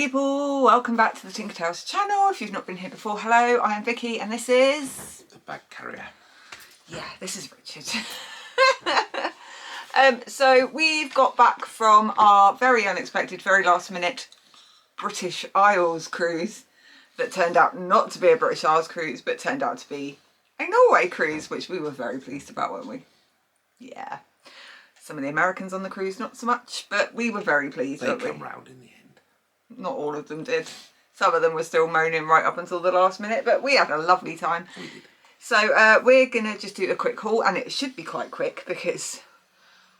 people, welcome back to the Tinker Tales channel. If you've not been here before, hello, I am Vicky and this is... The bag carrier. Yeah, this is Richard. So we've got back from our very unexpected, very last minute British Isles cruise that turned out not to be a British Isles cruise, but turned out to be a Norway cruise, which we were very pleased about, weren't we? Yeah. Some of the Americans on the cruise, not so much, but we were very pleased, They weren't we? come round in the end. Not all of them did. Some of them were still moaning right up until the last minute, but we had a lovely time. We did. So we're going to just do a quick haul, and it should be quite quick because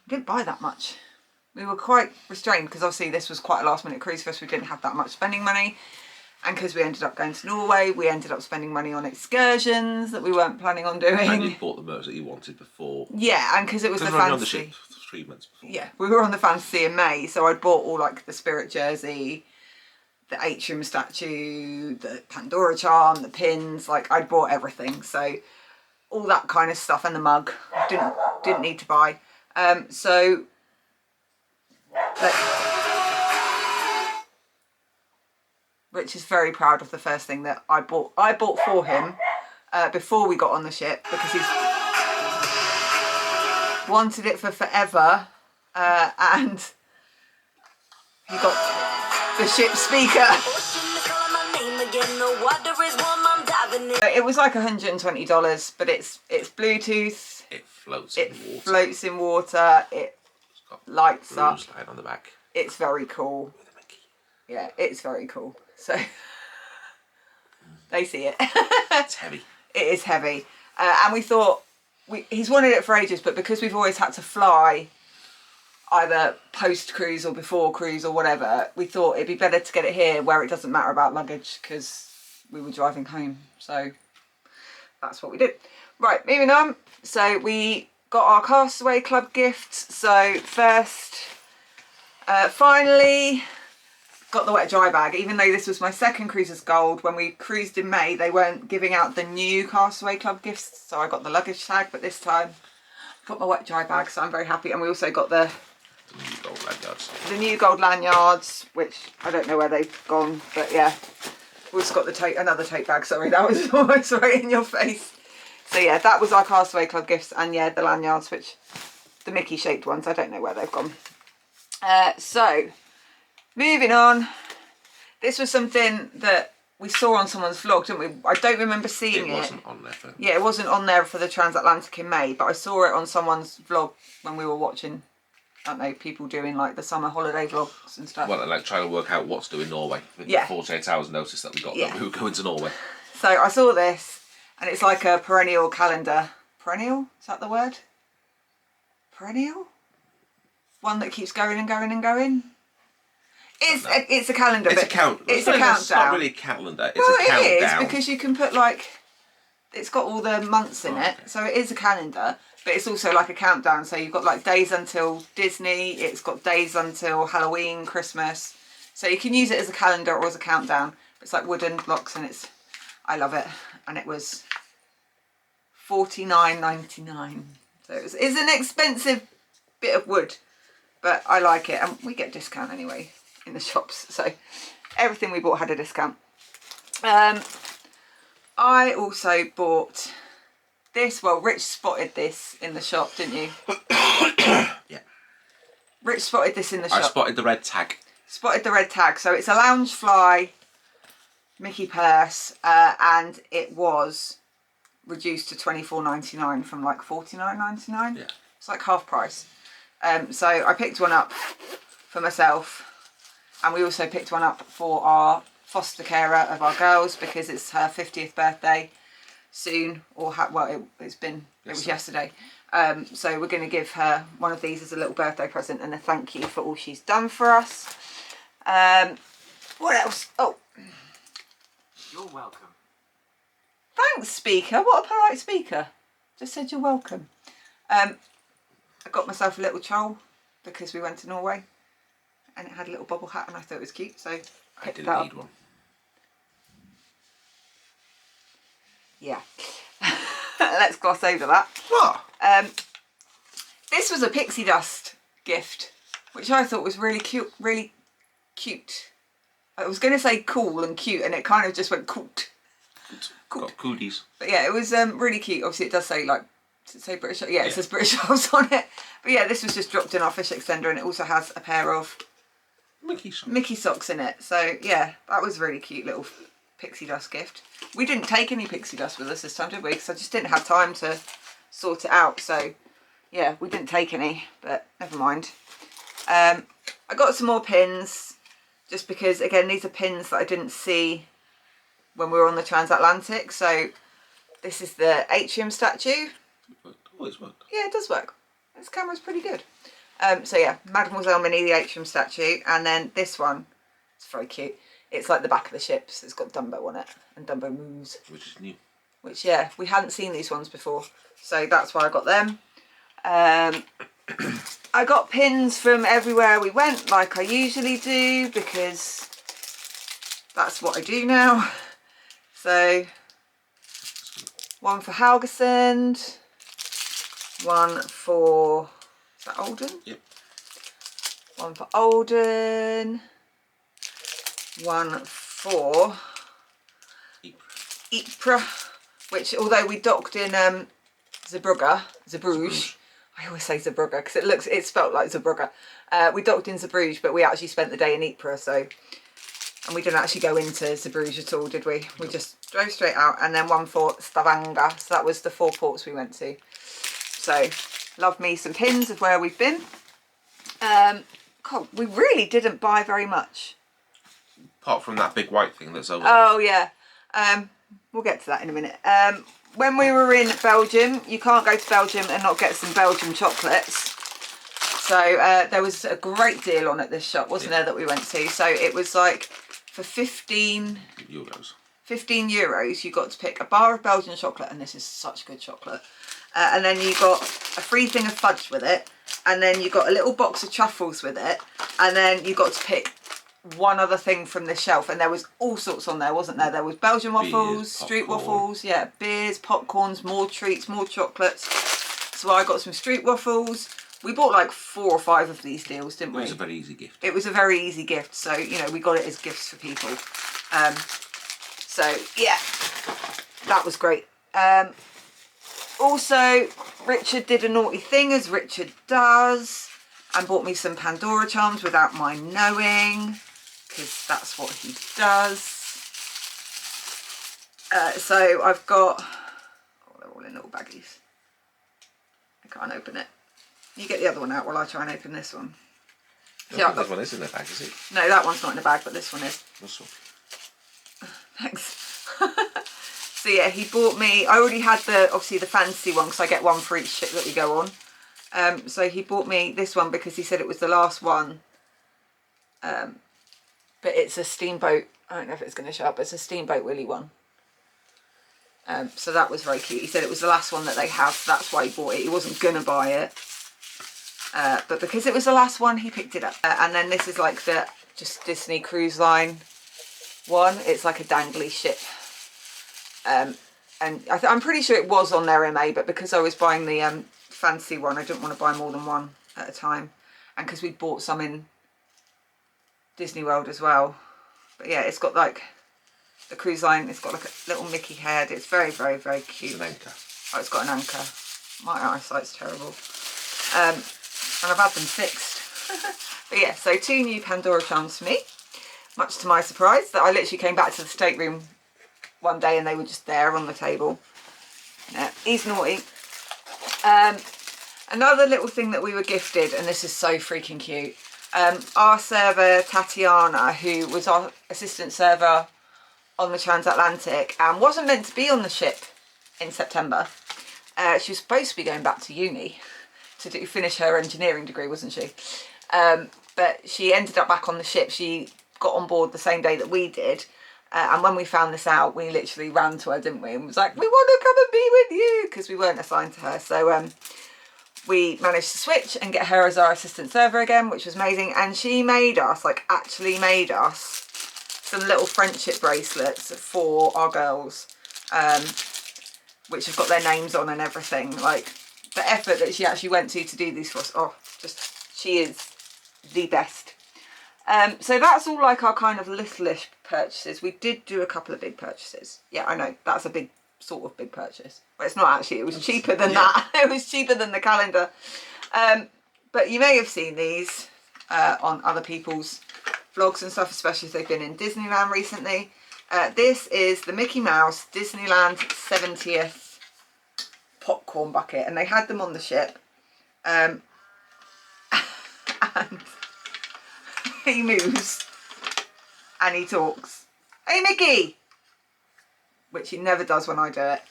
we didn't buy that much. We were quite restrained because obviously this was quite a last minute cruise for us. We didn't have that much spending money. And because we ended up going to Norway, we ended up spending money on excursions that we weren't planning on doing. And you bought the merch that you wanted before. Yeah, and because it was the we were only on the fancy. ship 3 months before. Yeah, we were on the fancy in May, so I'd bought all like the Spirit jersey, the atrium statue, the Pandora charm, the pins. Like I'd bought everything, so all that kind of stuff, and the mug didn't need to buy. So Rich is very proud of the first thing that I bought. I bought for him before we got on the ship because he's wanted it for forever, and he got the ship speaker. It was like $120, but it's Bluetooth. It floats It in water. floats in water. It lights up. Light on the back. It's very cool. With a Mickey. Yeah, it's very cool. So they see it. It's heavy. It is heavy, and we thought he's wanted it for ages, but because we've always had to fly either post cruise or before cruise or whatever, we thought it'd be better to get it here where it doesn't matter about luggage because we were driving home. So that's what we did. Right, moving on. So we got our Castaway Club gifts. So first, finally got the wet dry bag. Even though this was my second cruise as gold, when we cruised in May they weren't giving out the new Castaway Club gifts, so I got the luggage tag, but this time I got my wet dry bag, so I'm very happy. And we also got the new gold lanyards. The new gold lanyards, which I don't know where they've gone, but yeah. We also got the another tote bag, sorry, that was almost right in your face. So yeah, that was our Castaway Club gifts, and yeah, the lanyards, which the Mickey shaped ones, I don't know where they've gone. So moving on, this was something that we saw on someone's vlog, didn't we? I don't remember seeing it. It wasn't on there for... Yeah, it wasn't on there for the Transatlantic in May, but I saw it on someone's vlog when we were watching, I don't know, people doing like the summer holiday vlogs and stuff. Well, like trying to work out what to do in Norway. With the 48 hours notice that we got that we were going to Norway. So I saw this, and it's like a perennial calendar. Perennial? Is that the word? Perennial? One that keeps going and going and going? It's a calendar. It's a count. It's a countdown. It's not really a calendar. It's well, a countdown. it is, because you can put like, it's got all the months in it, so it is a calendar, but it's also like a countdown. So you've got like days until Disney, it's got days until Halloween, Christmas. So you can use it as a calendar or as a countdown. It's like wooden blocks, and I love it. And it was $49.99. So it's an expensive bit of wood, but I like it, and we get a discount anyway in the shops, so everything we bought had a discount. I also bought this. Well, Rich spotted this in the shop, didn't you? Yeah. Rich spotted this in the shop. I spotted the red tag. Spotted the red tag. So it's a Loungefly Mickey purse, and it was reduced to $24.99 from like $49.99. Yeah. It's like half price. So I picked one up for myself, and we also picked one up for our foster carer of our girls because it's her 50th birthday soon, or well, it was yesterday. So we're going to give her one of these as a little birthday present and a thank you for all she's done for us. What else? Oh, you're welcome. Thanks, speaker. What a polite speaker. Just said you're welcome. I got myself a little chole because we went to Norway, and it had a little bobble hat, and I thought it was cute, so I didn't need one. Yeah. Let's gloss over that. What? This was a pixie dust gift, which I thought was really cute. I was going to say cool and cute, and it kind of just went coot. Got cooties. But yeah, it was really cute. Obviously, it does say like, does it say British? Yeah, it says British Isles on it. But yeah, this was just dropped in our fish extender, and it also has a pair of Mickey socks in it. So yeah, that was a really cute little pixie dust gift. We didn't take any pixie dust with us this time, did we? Because I just didn't have time to sort it out. So yeah, we didn't take any, but never mind. I got some more pins, just because again these are pins that I didn't see when we were on the transatlantic. So this is the atrium statue. Always worked. Yeah, it does work. This camera's pretty good. So yeah, Mademoiselle Minnie, the atrium statue, and then this one, it's very cute. It's like the back of the ships. It's got Dumbo on it, and Dumbo moves. Which is new. Which, yeah, we hadn't seen these ones before, so that's why I got them. I got pins from everywhere we went, like I usually do, because that's what I do now. So, one for Haugesund, one for, is that Olden? Yep. One for Olden, one for Ypres, which although we docked in Zeebrugge, I always say Zeebrugge because it's spelt like Zeebrugge. We docked in Zeebrugge, but we actually spent the day in Ypres, so, and we didn't actually go into Zeebrugge at all, did we? We just drove straight out, and then one for Stavanger, so that was the 4 ports we went to. So, love me some pins of where we've been. God, we really didn't buy very much. Apart from that big white thing that's over there. Oh yeah, we'll get to that in a minute. When we were in Belgium, you can't go to Belgium and not get some Belgium chocolates. So there was a great deal on at this shop, wasn't there, that we went to. So it was like for 15 euros, you got to pick a bar of Belgian chocolate, and this is such good chocolate. And then you got a free thing of fudge with it, and then you got a little box of truffles with it, and then you got to pick one other thing from the shelf, and there was all sorts on there, wasn't there? There was Belgian waffles, beers, street waffles, yeah, beers, popcorns, more treats, more chocolates. So I got some street waffles. We bought like 4 or 5 of these deals, didn't we? It was a very easy gift. It was a very easy gift, so you know, we got it as gifts for people. So yeah, that was great. Also, Richard did a naughty thing, as Richard does, and bought me some Pandora charms without my knowing, because that's what he does. So I've got, oh, they're all in little baggies. I can't open it. You get the other one out while I try and open this one. No, that one is in the bag, is it? No, that one's not in the bag, but this one is. This one. Thanks. So yeah, he bought me, I already had obviously the fancy one, because I get one for each ship that we go on. So he bought me this one because he said it was the last one. But it's a steamboat, I don't know if it's going to show up, but it's a Steamboat Willie one. So that was very cute. He said it was the last one that they have, so that's why he bought it. He wasn't going to buy it. But because it was the last one, he picked it up. And then this is like the just Disney Cruise Line one. It's like a dangly ship. And I'm pretty sure it was on their MA, but because I was buying the fancy one, I didn't want to buy more than one at a time. And because we bought some in Disney World as well. But yeah, it's got like the cruise line, it's got like a little Mickey head. It's very, very, very cute. It's an anchor. Oh, it's got an anchor. My eyesight's terrible. And I've had them fixed. But yeah, so 2 new Pandora charms for me. Much to my surprise, that I literally came back to the stateroom one day and they were just there on the table. Yeah, he's naughty. Another little thing that we were gifted, and this is so freaking cute. Our server Tatiana, who was our assistant server on the transatlantic and wasn't meant to be on the ship in September. She was supposed to be going back to uni to finish her engineering degree, wasn't she? But she ended up back on the ship. She got on board the same day that we did. And when we found this out, we literally ran to her, didn't we? And was like, we want to come and be with you, because we weren't assigned to her. So we managed to switch and get her as our assistant server again, which was amazing. And she made us, like actually made us, some little friendship bracelets for our girls, which have got their names on and everything. Like the effort that she actually went to do these for us. Oh, just, she is the best. So that's all like our kind of littleish purchases. We did do a couple of big purchases. Yeah, I know, that's a big, sort of big purchase. But it's not actually, it was cheaper than that. It was cheaper than the calendar. But you may have seen these on other people's vlogs and stuff, especially if they've been in Disneyland recently. This is the Mickey Mouse Disneyland 70th popcorn bucket, and they had them on the ship. And he moves and he talks. Hey Mickey! Which he never does when I do it.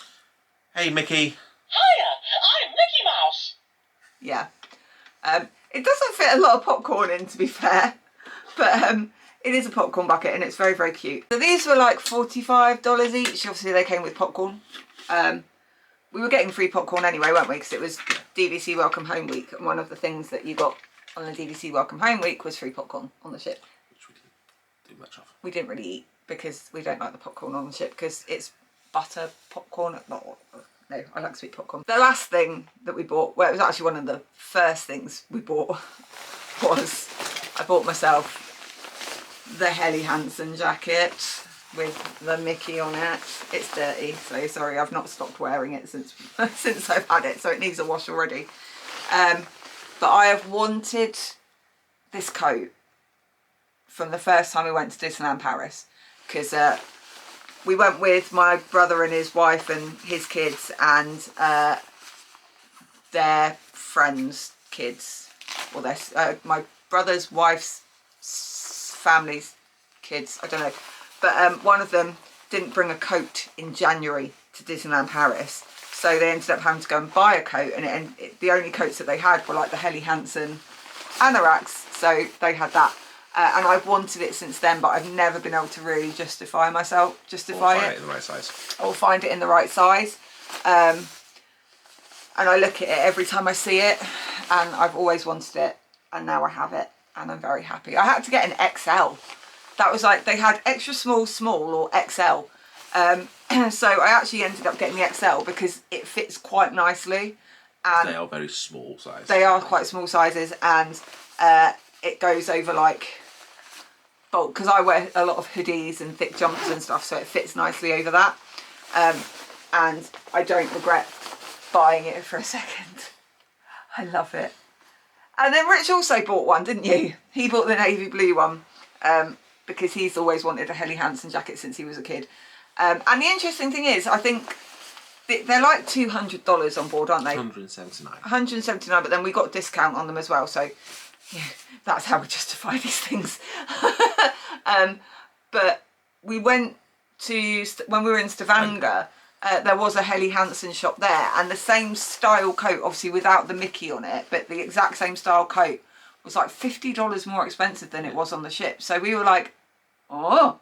Hey Mickey. Hiya, I'm Mickey Mouse. Yeah. It doesn't fit a lot of popcorn in, to be fair, but it is a popcorn bucket and it's very, very cute. So these were like $45 each. Obviously they came with popcorn. We were getting free popcorn anyway, weren't we? Because it was DVC Welcome Home Week, and one of the things that you got on the DVC Welcome Home Week was free popcorn on the ship. Which we didn't do much of. We didn't really eat because we don't like the popcorn on the ship because it's butter popcorn. No, I like sweet popcorn. The last thing that we bought, well, it was actually one of the first things we bought, was I bought myself the Helly Hansen jacket with the Mickey on it. It's dirty, so sorry, I've not stopped wearing it since since I've had it, so it needs a wash already. But I have wanted this coat from the first time we went to Disneyland Paris, because we went with my brother and his wife and his kids and their friends' kids, or their my brother's wife's family's kids, I don't know. But one of them didn't bring a coat in January to Disneyland Paris, so they ended up having to go and buy a coat, and the only coats that they had were like the Helly Hansen anoraks, so they had that. And I've wanted it since then, but I've never been able to really justify it. Or find it in the right size. Or find it in the right size. And I look at it every time I see it, and I've always wanted it, and now I have it, and I'm very happy. I had to get an XL. That was like, they had extra small, small, or XL. So I actually ended up getting the XL because it fits quite nicely. And they are very small size. They are quite small sizes, and it goes over like bulk, because I wear a lot of hoodies and thick jumpers and stuff, so it fits nicely over that. And I don't regret buying it for a second. I love it. And then Rich also bought one, didn't you? He bought the navy blue one. Because he's always wanted a Helly Hansen jacket since he was a kid. And the interesting thing is, I think they're like $200 on board, aren't they? 179. 179, but then we got a discount on them as well, so yeah, that's how we justify these things. But we went to, when we were in Stavanger, there was a Helly Hansen shop there, and the same style coat, obviously without the Mickey on it, but the exact same style coat was like $50 more expensive than it was on the ship. So we were like, oh,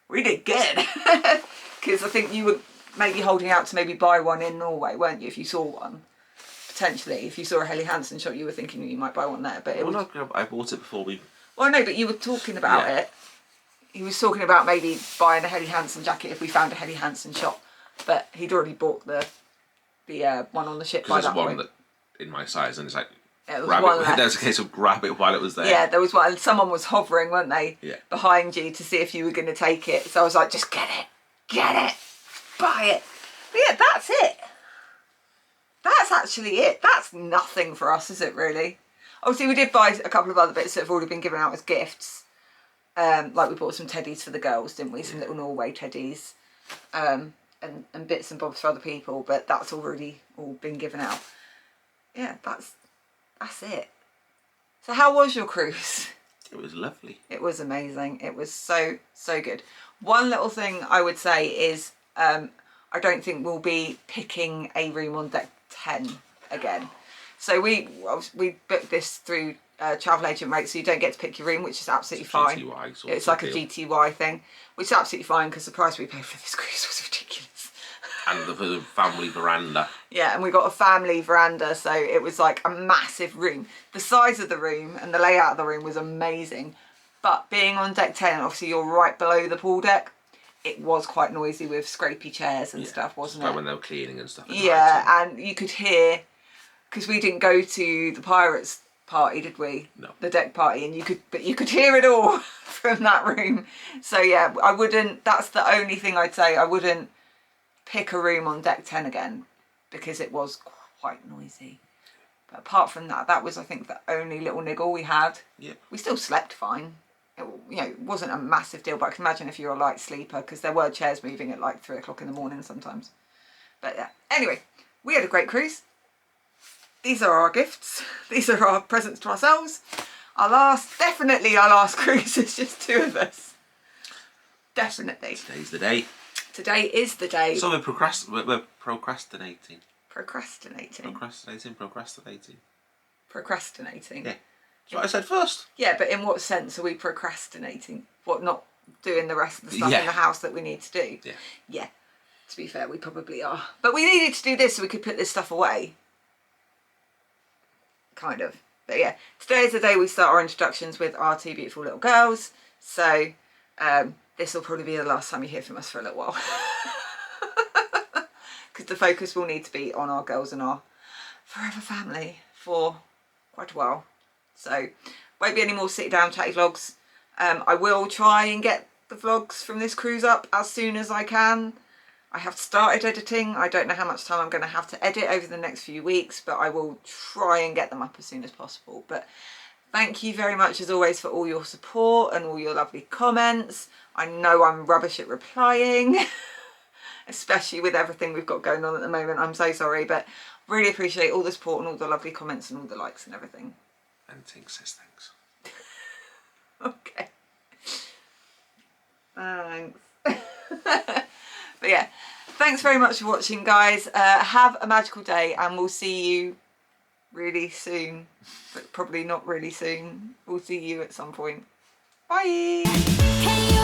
we did good. Because I think you were maybe holding out to maybe buy one in Norway, weren't you, if you saw one? Potentially, if you saw a Helly Hansen shop, you were thinking you might buy one there. But it was... I bought it before we... Well, no, but you were talking about it. He was talking about maybe buying a Helly Hansen jacket if we found a Helly Hansen shop. But he'd already bought the one on the ship by that point. Because there's one that, in my size, and it's like, There was a case of grab it while it was there. Yeah, there was one. Someone was hovering, weren't they? Yeah. Behind you to see if you were going to take it. So I was like, just get it, buy it. But yeah, that's it. That's actually it. That's nothing for us, is it really? Obviously, we did buy a couple of other bits that have already been given out as gifts. Like we bought some teddies for the girls, didn't we? Some little Norway teddies. And bits and bobs for other people. But that's already all been given out. Yeah, that's it. So how was your cruise? It was lovely. It was amazing. It was so good. One little thing I would say is I don't think we'll be picking a room on deck 10 again. So we booked this through travel agent rates, so you don't get to pick your room, which is absolutely fine. GTY it's like a GTY thing, which is absolutely fine because the price we paid for this cruise was ridiculous. And the family veranda. Yeah, and we got a family veranda, so it was like a massive room. The size of the room and the layout of the room was amazing. But being on deck 10, obviously you're right below the pool deck. It was quite noisy with scrapey chairs and stuff, wasn't it? Like when they were cleaning and stuff. Yeah, and you could hear, because we didn't go to the Pirates party, did we? No. The deck party, and you could hear it all from that room. So yeah, I wouldn't. That's the only thing I'd say. I wouldn't pick a room on deck 10 again because it was quite noisy. But apart from that, that was, I think, the only little niggle we had. Yeah. We still slept fine. It wasn't a massive deal, but I can imagine if you're a light sleeper, because there were chairs moving at like 3 o'clock in the morning sometimes. But yeah, anyway, we had a great cruise. These are our gifts. These are our presents to ourselves. Definitely our last cruise. It's just 2 of us. Definitely. Today's the day. Today is the day. So we're procrastinating. Procrastinating. Procrastinating. Yeah. That's what I said first. Yeah, but in what sense are we procrastinating? What, not doing the rest of the stuff in the house that we need to do? Yeah. Yeah. To be fair, we probably are. But we needed to do this so we could put this stuff away. Kind of. But yeah, today is the day we start our introductions with our 2 beautiful little girls. So this will probably be the last time you hear from us for a little while. Because the focus will need to be on our girls and our forever family for quite a while. So won't be any more sit down chatty vlogs. I will try and get the vlogs from this cruise up as soon as I can. I have started editing. I don't know how much time I'm going to have to edit over the next few weeks, but I will try and get them up as soon as possible. But thank you very much as always for all your support and all your lovely comments. I know I'm rubbish at replying, especially with everything we've got going on at the moment. I'm so sorry, but really appreciate all the support and all the lovely comments and all the likes and everything. And Tink says thanks. Okay. Thanks. But yeah, thanks very much for watching, guys. Have a magical day, and we'll see you really soon, but probably not really soon. We'll see you at some point. Bye. Hey,